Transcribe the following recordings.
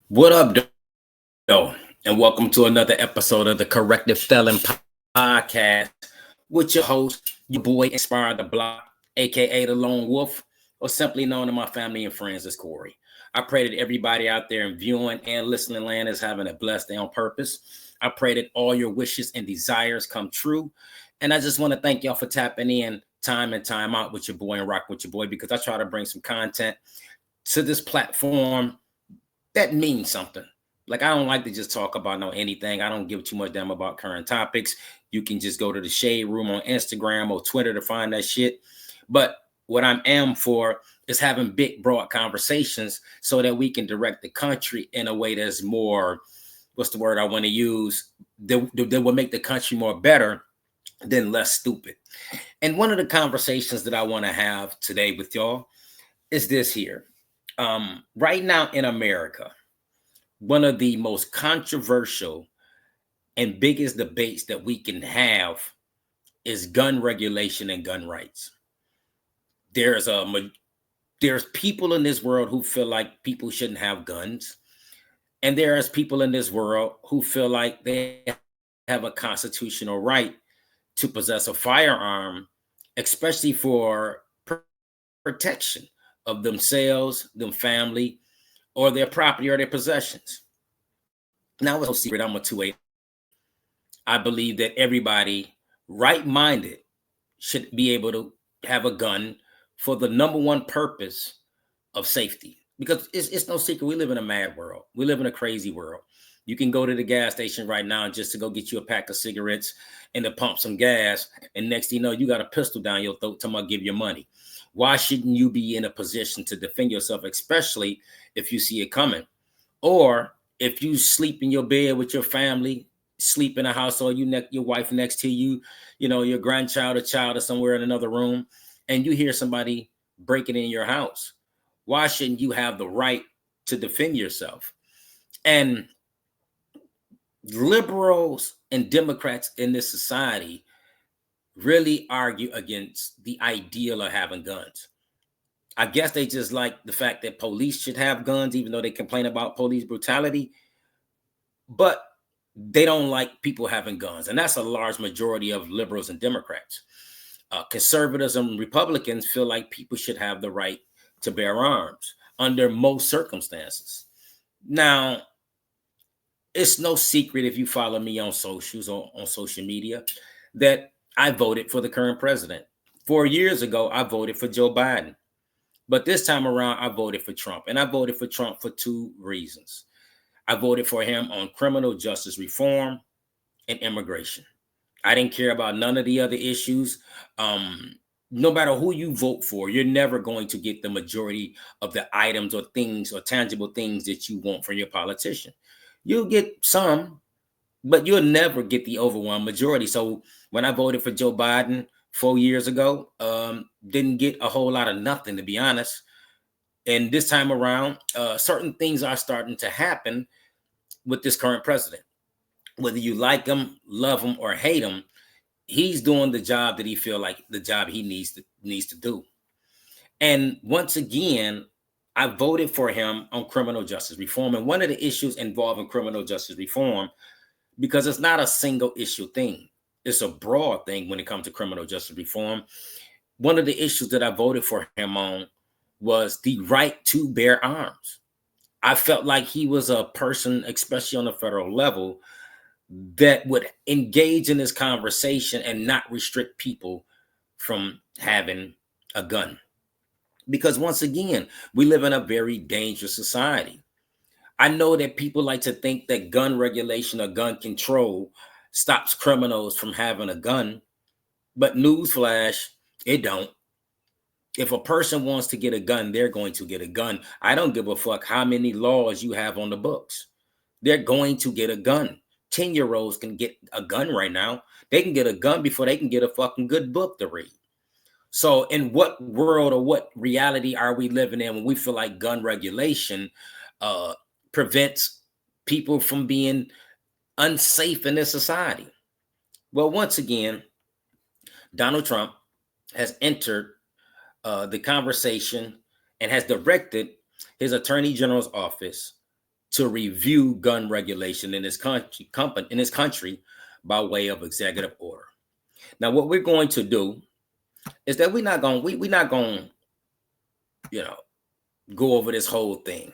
What up, though? And welcome to another episode of the Corrective Felon Podcast with your host, your boy Inspired the Block, aka the Lone Wolf, or simply known to my family and friends as Corey. I pray that everybody out there in viewing and listening land is having a blessed day on purpose. I pray that all your wishes and desires come true. And I just want to thank y'all for tapping in time and time out with your boy and rock with your boy because I try to bring some content to this platform that means something. Like I don't like to just talk about no anything. I don't give too much damn about current topics. You can just go to the Shade Room on Instagram or Twitter to find that shit. But what I am for is having big, broad conversations so that we can direct the country in a way that's more, what's the word I want to use, that will make the country more better than less stupid. And one of the conversations that I want to have today with y'all is this here. Right now in America, one of the most controversial and biggest debates that we can have is gun regulation and gun rights. There's there's people in this world who feel like people shouldn't have guns, and there's people in this world who feel like they have a constitutional right to possess a firearm, especially for protection of themselves, their family, or their property or their possessions. Now, it's no secret I'm a 2A. I believe that everybody right-minded should be able to have a gun for the number one purpose of safety. Because it's no secret, we live in a mad world. We live in a crazy world. You can go to the gas station right now just to go get you a pack of cigarettes and to pump some gas. And next thing you know, you got a pistol down your throat talking about give you money. Why shouldn't you be in a position to defend yourself, especially if you see it coming? Or if you sleep in your bed with your family, sleep in a household, your wife next to you, your grandchild or child is somewhere in another room, and you hear somebody breaking in your house, why shouldn't you have the right to defend yourself? And liberals and Democrats in this society really argue against the ideal of having guns. I guess they just like the fact that police should have guns, even though they complain about police brutality. But they don't like people having guns. And that's a large majority of liberals and Democrats. Conservatives and Republicans feel like people should have the right to bear arms under most circumstances. Now, it's no secret if you follow me on socials or on social media that I voted for the current president. 4 years ago, I voted for Joe Biden. But this time around, I voted for Trump. And I voted for Trump for two reasons. I voted for him on criminal justice reform and immigration. I didn't care about none of the other issues. No matter who you vote for, you're never going to get the majority of the items or things or tangible things that you want from your politician. You'll get some, but you'll never get the overwhelming majority. So when I voted for Joe Biden 4 years ago, didn't get a whole lot of nothing, to be honest. And this time around, certain things are starting to happen with this current president. Whether you like him, love him, or hate him, he's doing the job that he feel like the job he needs to do. And once again, I voted for him on criminal justice reform. And one of the issues involving criminal justice reform, because it's not a single issue thing, it's a broad thing when it comes to criminal justice reform. One of the issues that I voted for him on was the right to bear arms. I felt like he was a person, especially on the federal level, that would engage in this conversation and not restrict people from having a gun. Because once again, we live in a very dangerous society. I know that people like to think that gun regulation or gun control stops criminals from having a gun, but newsflash, it don't. If a person wants to get a gun, they're going to get a gun. I don't give a fuck how many laws you have on the books. They're going to get a gun. 10-year-olds can get a gun right now. They can get a gun before they can get a fucking good book to read. So in what world or what reality are we living in when we feel like gun regulation prevents people from being unsafe in this society? Well, once again, Donald Trump has entered the conversation and has directed his attorney general's office to review gun regulation in this country by way of executive order. Now, what we're going to do is that we're not going go over this whole thing.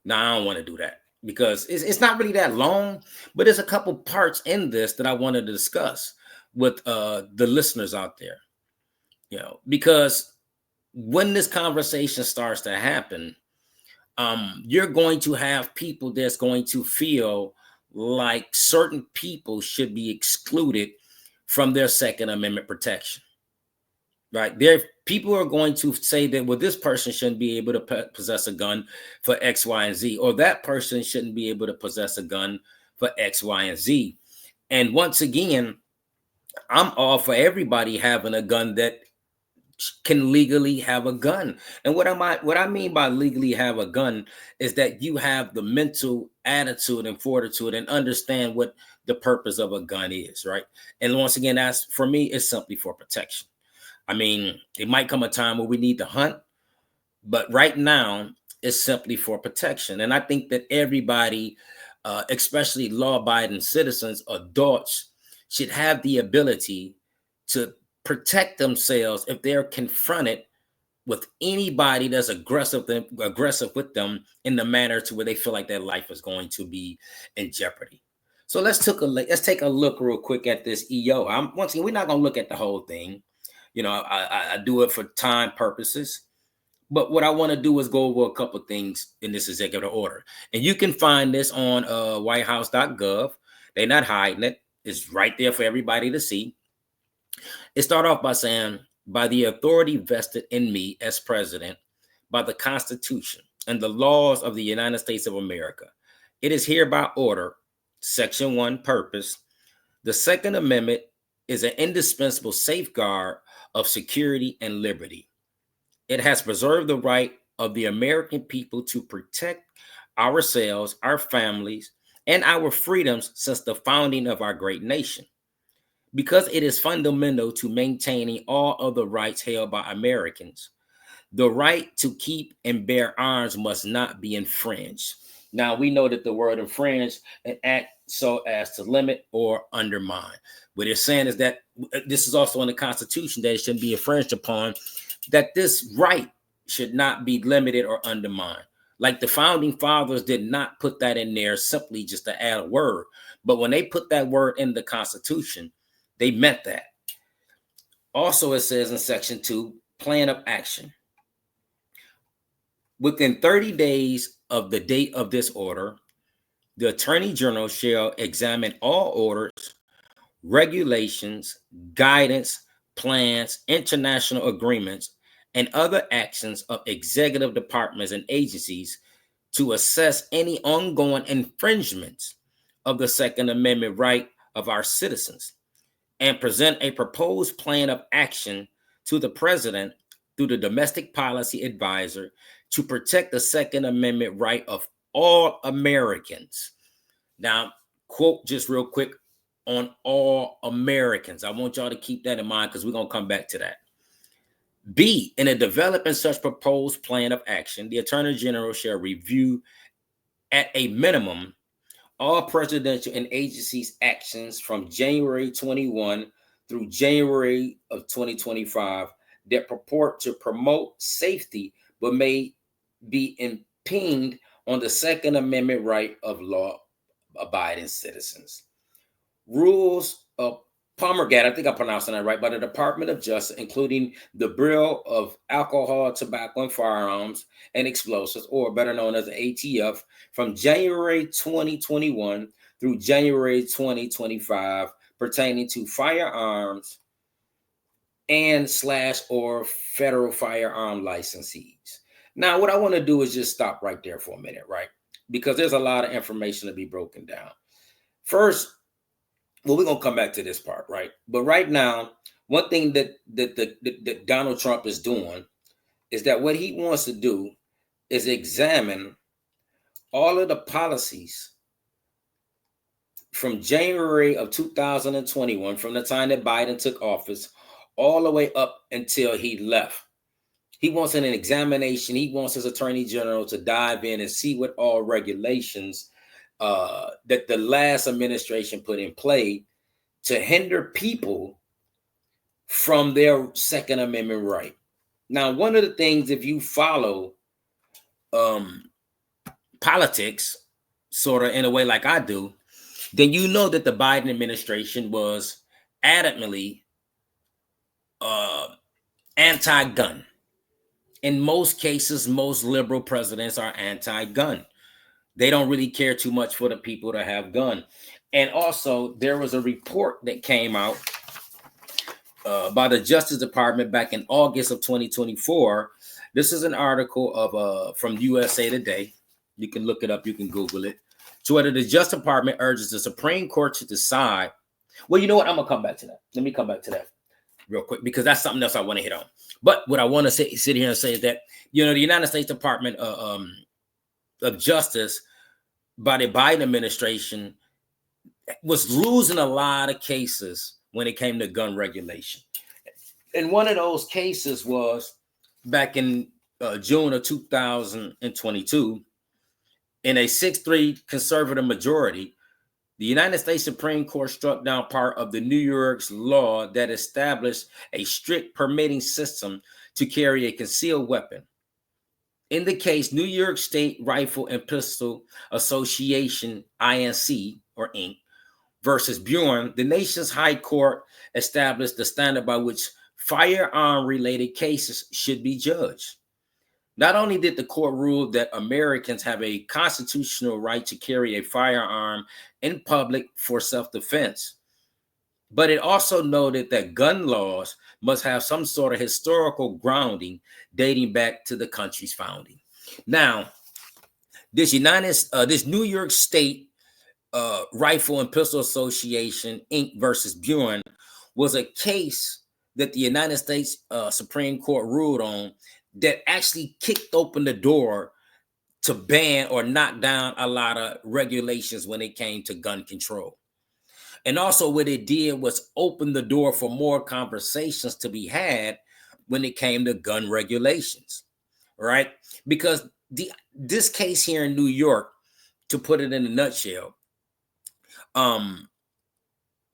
Now, I don't want to do that because it's not really that long, but there's a couple parts in this that I wanted to discuss with the listeners out there. Because when this conversation starts to happen, you're going to have people that's going to feel like certain people should be excluded from their Second Amendment protection. Right? There, people are going to say that, well, this person shouldn't be able to possess a gun for X, Y, and Z, or that person shouldn't be able to possess a gun for X, Y, and Z. And once again, I'm all for everybody having a gun that can legally have a gun. And what I mean by legally have a gun is that you have the mental attitude and fortitude and understand what the purpose of a gun is, right? And once again, that's, for me, it's simply for protection. I mean, it might come a time where we need to hunt, but right now it's simply for protection. And I think that everybody, especially law-abiding citizens, adults, should have the ability to protect themselves if they're confronted with anybody that's aggressive with them in the manner to where they feel like their life is going to be in jeopardy. So let's take a look real quick at this EO. Once again, we're not going to look at the whole thing. I do it for time purposes. But what I want to do is go over a couple of things in this executive order. And you can find this on whitehouse.gov. They're not hiding it. It's right there for everybody to see. It started off by saying, by the authority vested in me as president, by the Constitution and the laws of the United States of America, it is hereby ordered, Section 1, purpose, the Second Amendment is an indispensable safeguard of security and liberty. It has preserved the right of the American people to protect ourselves, our families, and our freedoms since the founding of our great nation. Because it is fundamental to maintaining all other rights held by Americans, the right to keep and bear arms must not be infringed. Now, we know that the word infringe, an act so as to limit or undermine. What they're saying is that this is also in the Constitution, that it shouldn't be infringed upon, that this right should not be limited or undermined. Like the founding fathers did not put that in there simply just to add a word. But when they put that word in the Constitution, they meant that. Also, it says in Section 2, plan of action. Within 30 days of the date of this order, the Attorney General shall examine all orders, regulations, guidance, plans, international agreements, and other actions of executive departments and agencies to assess any ongoing infringements of the Second Amendment right of our citizens, and present a proposed plan of action to the president through the domestic policy advisor to protect the Second Amendment right of all Americans. Now, quote just real quick on all Americans. I want y'all to keep that in mind because we're going to come back to that. B, in a developing such proposed plan of action, the Attorney General shall review at a minimum all presidential and agencies' actions from January 21 through January of 2025 that purport to promote safety but may be impinged on the Second Amendment right of law-abiding citizens. Rules of promulgated, I think I'm pronouncing that right, by the Department of Justice, including the Bureau of Alcohol, Tobacco, and Firearms and Explosives, or better known as the ATF, from January 2021 through January 2025, pertaining to firearms and / or federal firearm licensees. Now, what I want to do is just stop right there for a minute, right? Because there's a lot of information to be broken down. First, well, we're going to come back to this part, right? But right now, one thing that Donald Trump is doing is that what he wants to do is examine all of the policies from January of 2021, from the time that Biden took office, all the way up until he left. He wants an examination. He wants his attorney general to dive in and see what all regulations that the last administration put in play to hinder people from their Second Amendment right. Now, one of the things, if you follow politics, sort of in a way like I do, then you know that the Biden administration was adamantly anti-gun. In most cases, most liberal presidents are anti-gun. They don't really care too much for the people to have gun. And also, there was a report that came out by the Justice Department back in August of 2024. This is an article of from USA Today. You can look it up. You can Google it. So whether the Justice Department urges the Supreme Court to decide. Well, you know what? I'm going to come back to that. Let me come back to that real quick, because that's something else I want to hit on. But what I want to sit here and say is that, you know, the United States Department of Justice by the Biden administration was losing a lot of cases when it came to gun regulation. And one of those cases was back in June of 2022, in a 6-3 conservative majority, the United States Supreme Court struck down part of the New York's law that established a strict permitting system to carry a concealed weapon. In the case, New York State Rifle and Pistol Association, INC, or Inc., versus Buren, the nation's high court established the standard by which firearm-related cases should be judged. Not only did the court rule that Americans have a constitutional right to carry a firearm in public for self-defense, but it also noted that gun laws must have some sort of historical grounding dating back to the country's founding. Now, this New York State Rifle and Pistol Association, Inc. versus Buren was a case that the United States Supreme Court ruled on that actually kicked open the door to ban or knock down a lot of regulations when it came to gun control. And also what it did was open the door for more conversations to be had when it came to gun regulations, right? Because this case here in New York, to put it in a nutshell,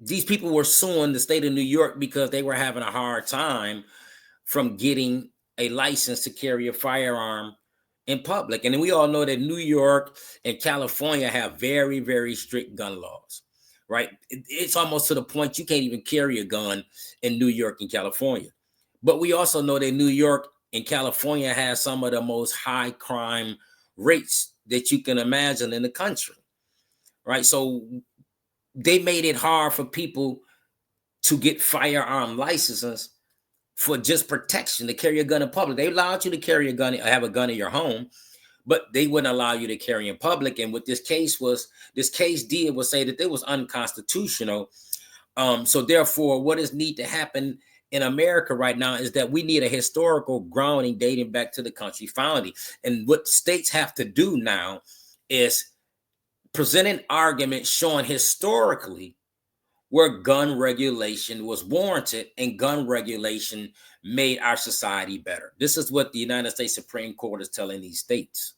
these people were suing the state of New York because they were having a hard time from getting a license to carry a firearm in public. And then we all know that New York and California have very, very strict gun laws, right? It's almost to the point you can't even carry a gun in New York and California. But we also know that New York and California has some of the most high crime rates that you can imagine in the country, right? So they made it hard for people to get firearm licenses for just protection, to carry a gun in public. They allowed you to carry a gun, have a gun in your home, but they wouldn't allow you to carry in public. And what this case did was say that it was unconstitutional. So therefore, what is need to happen in America right now is that we need a historical grounding dating back to the country founding. And what states have to do now is present an argument showing historically where gun regulation was warranted and gun regulation made our society better. This is what the United States Supreme Court is telling these states.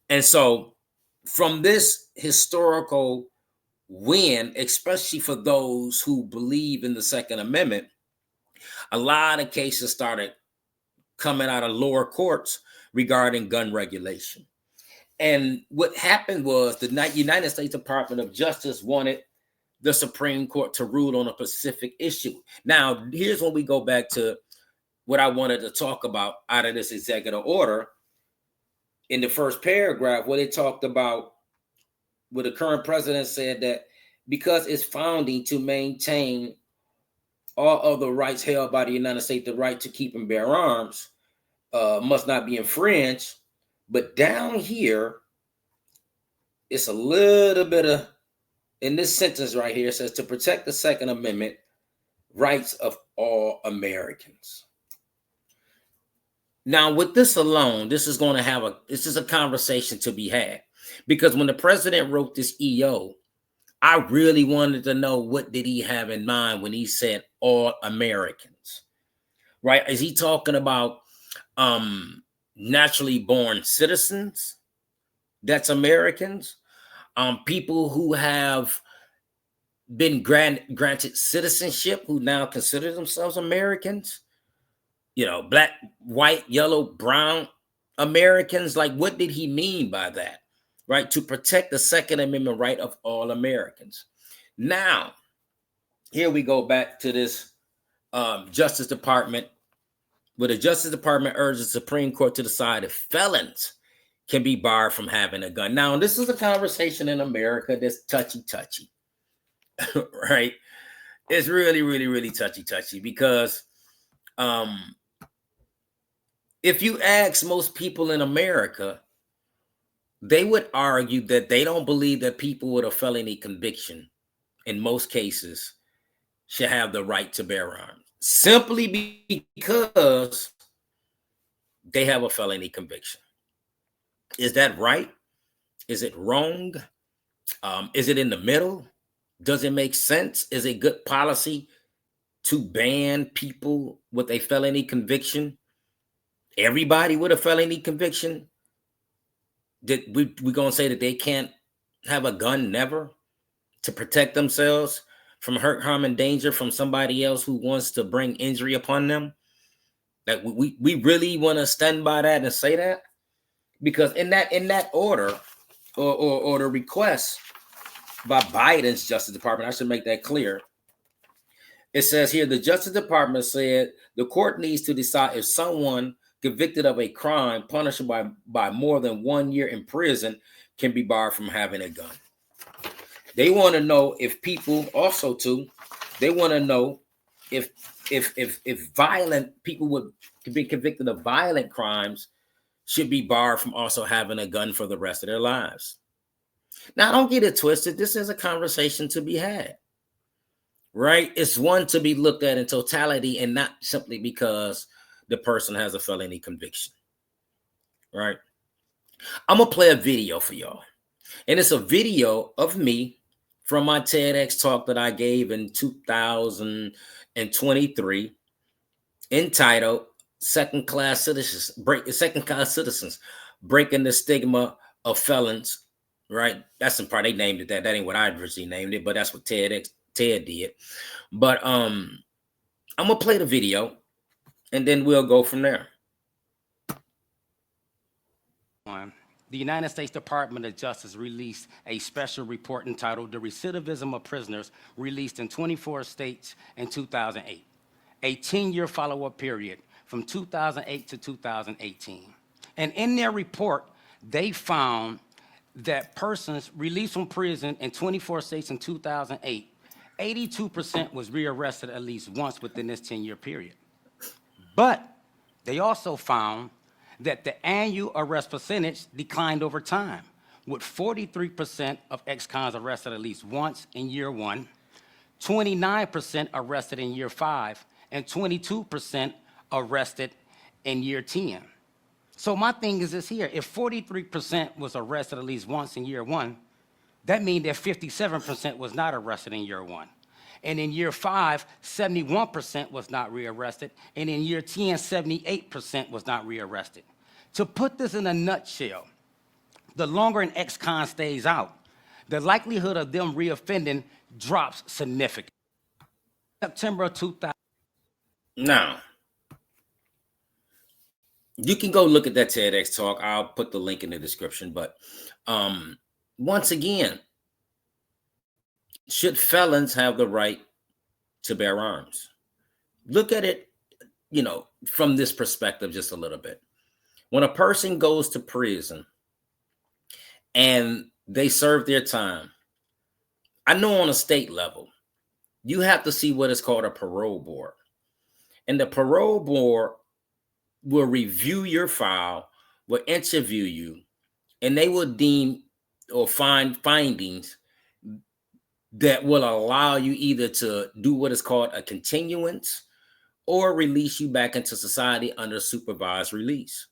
And so from this historical win, especially for those who believe in the Second Amendment, a lot of cases started coming out of lower courts regarding gun regulation. And what happened was the United States Department of Justice wanted the Supreme Court to rule on a specific issue. Now, here's when we go back to what I wanted to talk about out of this executive order. In the first paragraph, where they talked about what the current president said, that because it's founding to maintain all other rights held by the United States, the right to keep and bear arms must not be infringed. But down here, it's a little bit of, in this sentence right here, it says to protect the Second Amendment rights of all Americans. Now, with this alone, this is a conversation to be had, because when the president wrote this EO, I really wanted to know, what did he have in mind when he said all Americans, right? Is he talking about naturally born citizens, that's Americans, people who have been granted citizenship who now consider themselves Americans, black, white, yellow, brown Americans. Like, what did he mean by that? Right? To protect the Second Amendment right of all Americans. Now, here we go back to this Justice Department, where the Justice Department urges the Supreme Court to decide if felons can be barred from having a gun. Now, this is a conversation in America that's touchy, right? It's really, really, really touchy because if you ask most people in America, they would argue that they don't believe that people with a felony conviction, in most cases, should have the right to bear arms, simply because they have a felony conviction. Is that right? Is it wrong? Is it in the middle? Does it make sense? Is it good policy to ban people with a felony conviction? Everybody with a felony conviction? That we're going to say that they can't have a gun, never, to protect themselves from hurt, harm, and danger from somebody else who wants to bring injury upon them? Like, we really want to stand by that and say that? Because in that order or the request by Biden's Justice Department, I should make that clear. It says here, the Justice Department said the court needs to decide if someone convicted of a crime punishable by more than 1 year in prison can be barred from having a gun. They want to know if people also too, they want to know if violent people would be convicted of violent crimes should be barred from also having a gun for the rest of their lives. Now, don't get it twisted. This is a conversation to be had, right? It's one to be looked at in totality and not simply because the person has a felony conviction, right? I'm going to play a video for y'all. And it's a video of me from my TEDx talk that I gave in 2023 entitled Second Class Citizens, Breaking the Stigma of Felons, right? That's in part, they named it that. That ain't what I originally named it, but that's what Ted did. But I'm going to play the video and then we'll go from there. The United States Department of Justice released a special report entitled The Recidivism of Prisoners Released in 24 States in 2008, a 10-year follow-up period from 2008 to 2018. And in their report, they found that persons released from prison in 24 states in 2008, 82% was rearrested at least once within this 10-year period. But they also found that the annual arrest percentage declined over time, with 43% of ex-cons arrested at least once in year 1, 29% arrested in year 5, and 22% arrested in year 10. So my thing is this here: if 43% was arrested at least once in year 1, that means that 57% was not arrested in year 1. And in year 5, 71% was not rearrested. And in year 10, 78% was not rearrested. To put this in a nutshell, the longer an ex-con stays out, the likelihood of them reoffending drops significantly. September 2000. Now, you can go look at that TEDx talk. I'll put the link in the description. But once again, should felons have the right to bear arms? Look at it, from this perspective just a little bit. When a person goes to prison and they serve their time, I know on a state level, you have to see what is called a parole board. And the parole board will review your file, will interview you, and they will deem or find findings that will allow you either to do what is called a continuance or release you back into society under supervised release.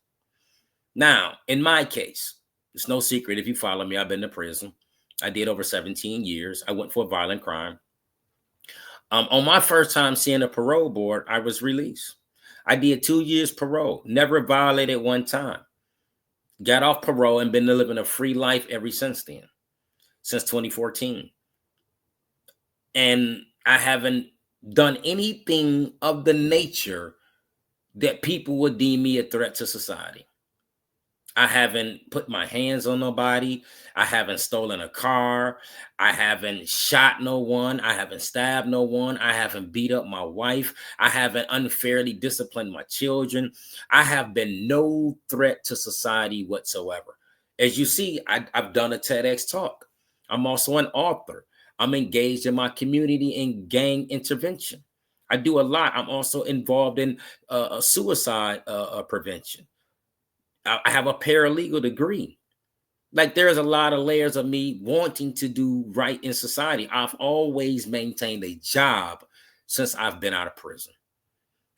Now, in my case, it's no secret. If you follow me, I've been to prison. I did over 17 years. I went for a violent crime. On my first time seeing a parole board, I was released. I did 2 years parole, never violated one time. Got off parole and been living a free life ever since then, since 2014. And I haven't done anything of the nature that people would deem me a threat to society. I haven't put my hands on nobody. I haven't stolen a car. I haven't shot no one. I haven't stabbed no one. I haven't beat up my wife. I haven't unfairly disciplined my children. I have been no threat to society whatsoever. As you see, I've done a TEDx talk. I'm also an author. I'm engaged in my community in gang intervention. I do a lot. I'm also involved in suicide prevention. I have a paralegal degree. Like there's a lot of layers of me wanting to do right in society. I've always maintained a job since I've been out of prison.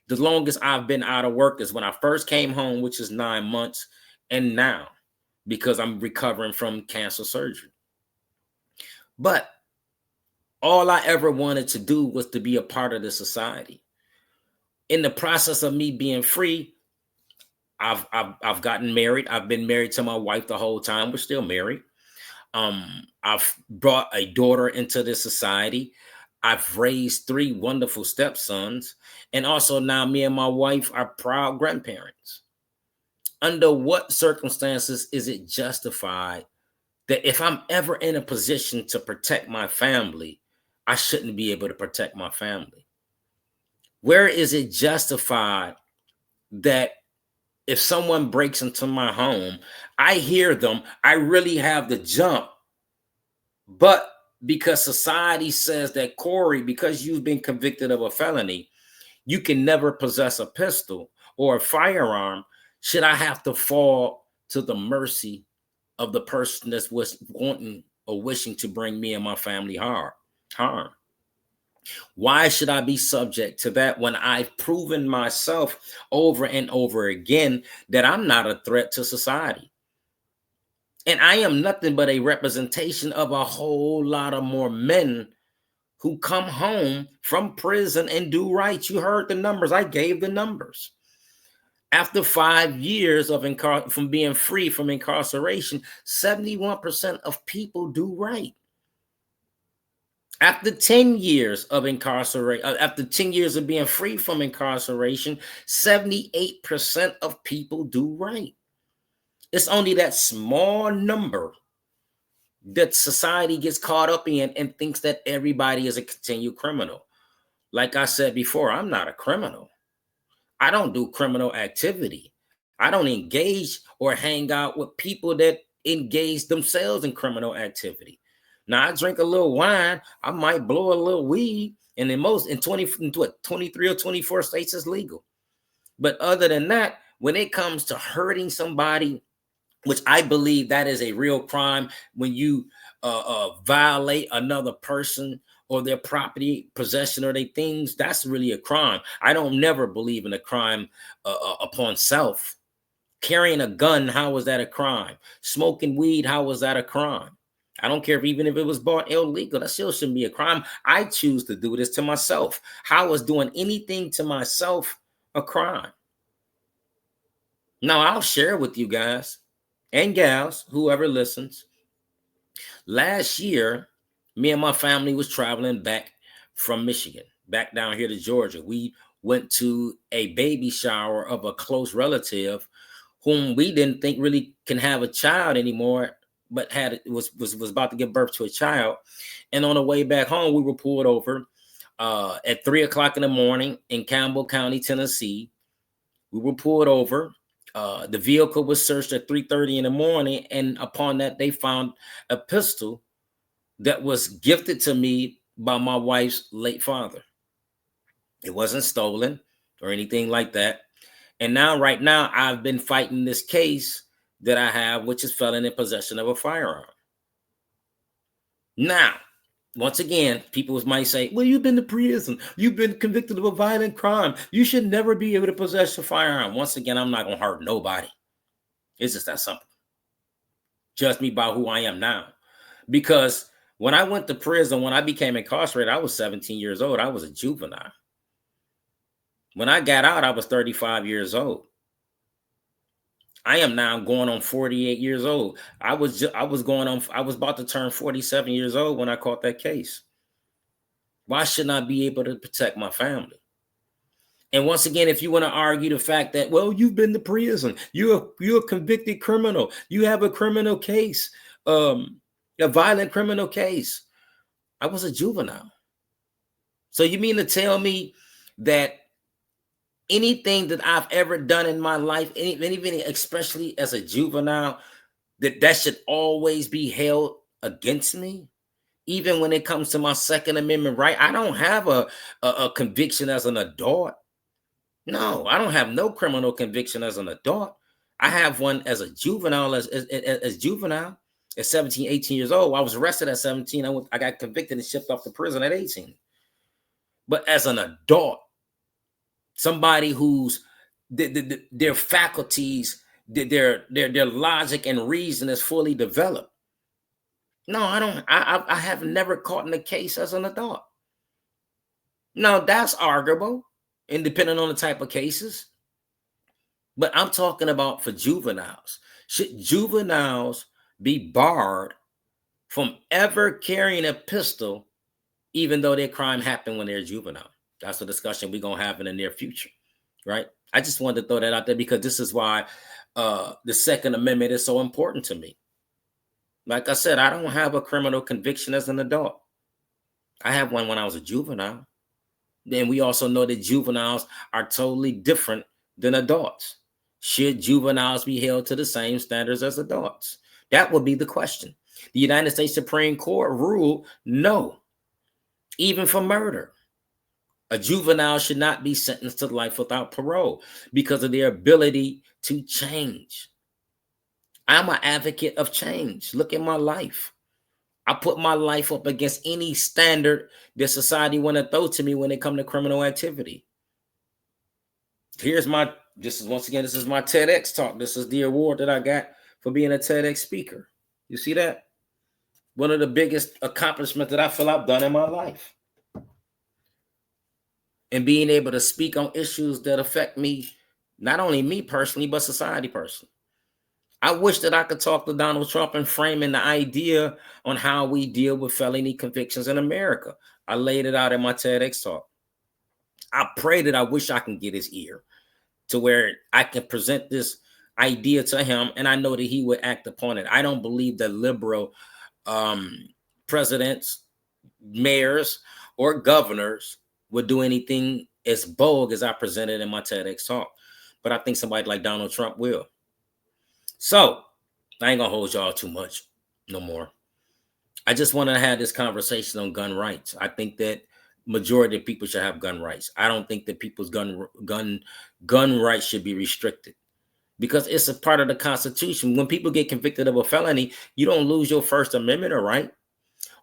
The longest I've been out of work is when I first came home, which is 9 months, and now because I'm recovering from cancer surgery. But all I ever wanted to do was to be a part of the society. In the process of me being free, I've gotten married. I've been married to my wife the whole time. We're still married. I've brought a daughter into this society. I've raised 3 wonderful stepsons. And also now me and my wife are proud grandparents. Under what circumstances is it justified that if I'm ever in a position to protect my family, I shouldn't be able to protect my family? Where is it justified that if someone breaks into my home, I hear them, I really have the jump. But because society says that, Corey, because you've been convicted of a felony, you can never possess a pistol or a firearm, should I have to fall to the mercy of the person that's wanting or wishing to bring me and my family harm? Why should I be subject to that when I've proven myself over and over again that I'm not a threat to society? And I am nothing but a representation of a whole lot of more men who come home from prison and do right. You heard the numbers. I gave the numbers. After 5 years of from being free from incarceration, 71% of people do right. After 10 years of incarceration, after 10 years of being free from incarceration, 78% of people do right. It's only that small number that society gets caught up in and thinks that everybody is a continued criminal. Like I said before, I'm not a criminal. I don't do criminal activity. I don't engage or hang out with people that engage themselves in criminal activity. Now I drink a little wine, I might blow a little weed, and in 23 or 24 states is legal. But other than that, when it comes to hurting somebody, which I believe that is a real crime, when you violate another person or their property, possession, or their things, that's really a crime. I don't never believe in a crime upon self. Carrying a gun, how was that a crime? Smoking weed, how was that a crime? I don't care if even if it was bought illegal, that still shouldn't be a crime. I choose to do this to myself. How is doing anything to myself a crime? Now I'll share with you guys and gals, whoever listens. Last year, me and my family was traveling back from Michigan, back down here to Georgia. We went to a baby shower of a close relative whom we didn't think really can have a child anymore, but was about to give birth to a child. And on the way back home, we were pulled over at 3 o'clock in the morning in Campbell County, Tennessee. We were pulled over. The vehicle was searched at 3:30 in the morning, and upon that, they found a pistol that was gifted to me by my wife's late father. It wasn't stolen or anything like that. And now, right now, I've been fighting this case that I have, which is felon in possession of a firearm. Now, once again, people might say, well, you've been to prison. You've been convicted of a violent crime. You should never be able to possess a firearm. Once again, I'm not going to hurt nobody. It's just that simple. Judge me by who I am now. Because when I went to prison, when I became incarcerated, I was 17 years old. I was a juvenile. When I got out, I was 35 years old. I am now going on 48 years old. I was about to turn 47 years old when I caught that case. Why shouldn't I be able to protect my family? And once again, if you want to argue the fact that, well, you've been to prison, you're a convicted criminal, you have a criminal case, a violent criminal case. I was a juvenile. So you mean to tell me that anything that I've ever done in my life, even especially as a juvenile, that should always be held against me? Even when it comes to my Second Amendment right, I don't have a conviction as an adult. No, I don't have no criminal conviction as an adult. I have one as a juvenile, as juvenile at 17, 18 years old. I was arrested at 17. I got convicted and shipped off to prison at 18. But as an adult, somebody whose their faculties, their logic and reason is fully developed. No, I don't. I have never caught in a case as an adult. Now that's arguable, and depending on the type of cases. But I'm talking about for juveniles. Should juveniles be barred from ever carrying a pistol, even though their crime happened when they're juvenile? That's a discussion we're gonna have in the near future, right? I just wanted to throw that out there because this is why the Second Amendment is so important to me. Like I said, I don't have a criminal conviction as an adult. I have one when I was a juvenile. Then we also know that juveniles are totally different than adults. Should juveniles be held to the same standards as adults? That would be the question. The United States Supreme Court ruled no, even for murder. A juvenile should not be sentenced to life without parole because of their ability to change. I'm an advocate of change. Look at my life. I put my life up against any standard that society want to throw to me when it comes to criminal activity. This is my TEDx talk. This is the award that I got for being a TEDx speaker. You see that? One of the biggest accomplishments that I feel I've done in my life. And being able to speak on issues that affect me, not only me personally, but society personally. I wish that I could talk to Donald Trump and frame in the idea on how we deal with felony convictions in America. I laid it out in my TEDx talk. I pray that I wish I can get his ear to where I can present this idea to him, and I know that he would act upon it. I don't believe that liberal presidents, mayors, or governors would do anything as bold as I presented in my TEDx talk. But I think somebody like Donald Trump will. So I ain't gonna hold y'all too much no more. I just want to have this conversation on gun rights. I think that majority of people should have gun rights. I don't think that people's gun rights should be restricted because it's a part of the Constitution. When people get convicted of a felony, you don't lose your First Amendment right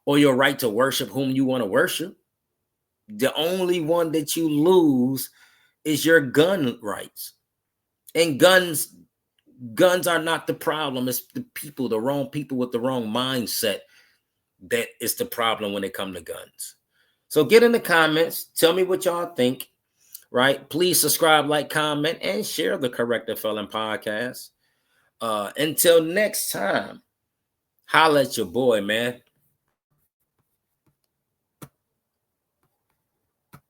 or your right to worship whom you want to worship. The only one that you lose is your gun rights. And guns are not the problem. It's the people, the wrong people with the wrong mindset that is the problem when it comes to guns. So get in the comments. Tell me what y'all think, right? Please subscribe, like, comment, and share the Corrected Felon podcast. Until next time, holla at your boy, man.